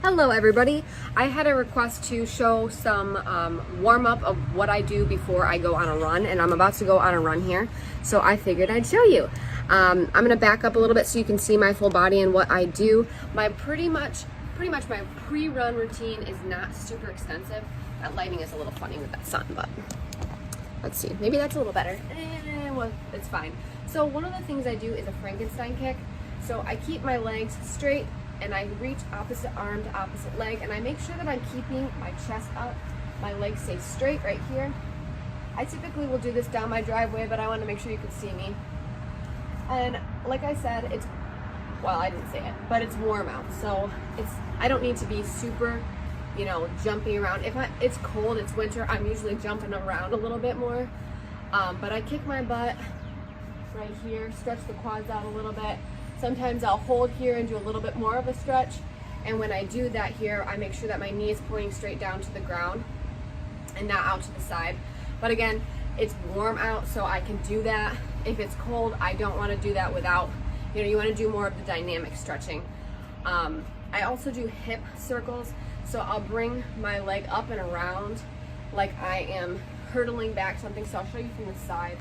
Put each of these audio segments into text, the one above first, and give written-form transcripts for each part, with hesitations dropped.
Hello everybody. I had a request to show some warm-up of what I do before I go on a run, and I'm about to go on a run here, so I figured I'd show you. I'm going to back up a little bit so you can see my full body and what I do. My pretty much my pre-run routine is not super extensive. That lighting is a little funny with that sun, but let's see. Maybe that's a little better. Well, it's fine. So one of the things I do is a Frankenstein kick. So I keep my legs straight and I reach opposite arm to opposite leg, and I make sure that I'm keeping my chest up. My legs stay straight right here. I typically will do this down my driveway, but I want to make sure you can see me. And like I said, well, I didn't say it, but it's warm out. So I don't need to be super, jumping around. If it's cold, it's winter, I'm usually jumping around a little bit more. But I kick my butt right here, stretch the quads out a little bit. Sometimes I'll hold here and do a little bit more of a stretch. And when I do that here, I make sure that my knee is pointing straight down to the ground and not out to the side. But again, it's warm out, so I can do that. If it's cold, I don't want to do that without, you want to do more of the dynamic stretching. I also do hip circles. So I'll bring my leg up and around like I am hurtling back something. So I'll show you from the side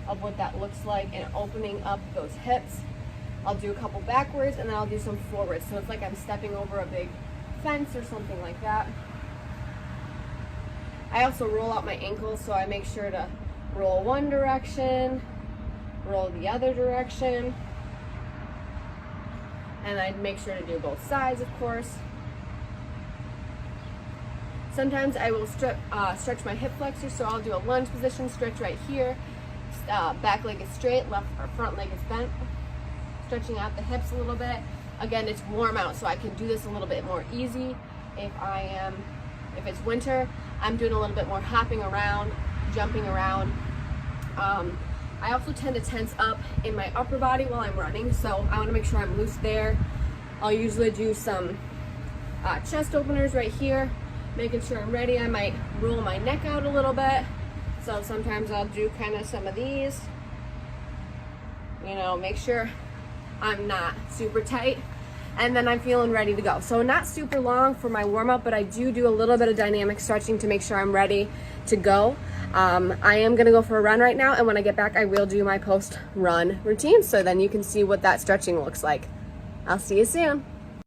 of what that looks like, and opening up those hips. I'll do a couple backwards and then I'll do some forwards. So it's like I'm stepping over a big fence or something like that. I also roll out my ankles, so I make sure to roll one direction, roll the other direction, and I make sure to do both sides, of course. Sometimes I will stretch my hip flexors, so I'll do a lunge position, stretch right here. Back leg is straight, left or front leg is bent. Stretching out the hips a little bit. Again, it's warm out, so I can do this a little bit more easy. If it's winter, I'm doing a little bit more hopping around, jumping around. I also tend to tense up in my upper body while I'm running, so I want to make sure I'm loose there. I'll usually do some chest openers right here, making sure I'm ready. I might roll my neck out a little bit, so sometimes I'll do kind of some of these, make sure I'm not super tight, and then I'm feeling ready to go. So not super long for my warm-up, but I do a little bit of dynamic stretching to make sure I'm ready to go. I am gonna go for a run right now, and when I get back I will do my post-run routine, so then you can see what that stretching looks like. I'll see you soon.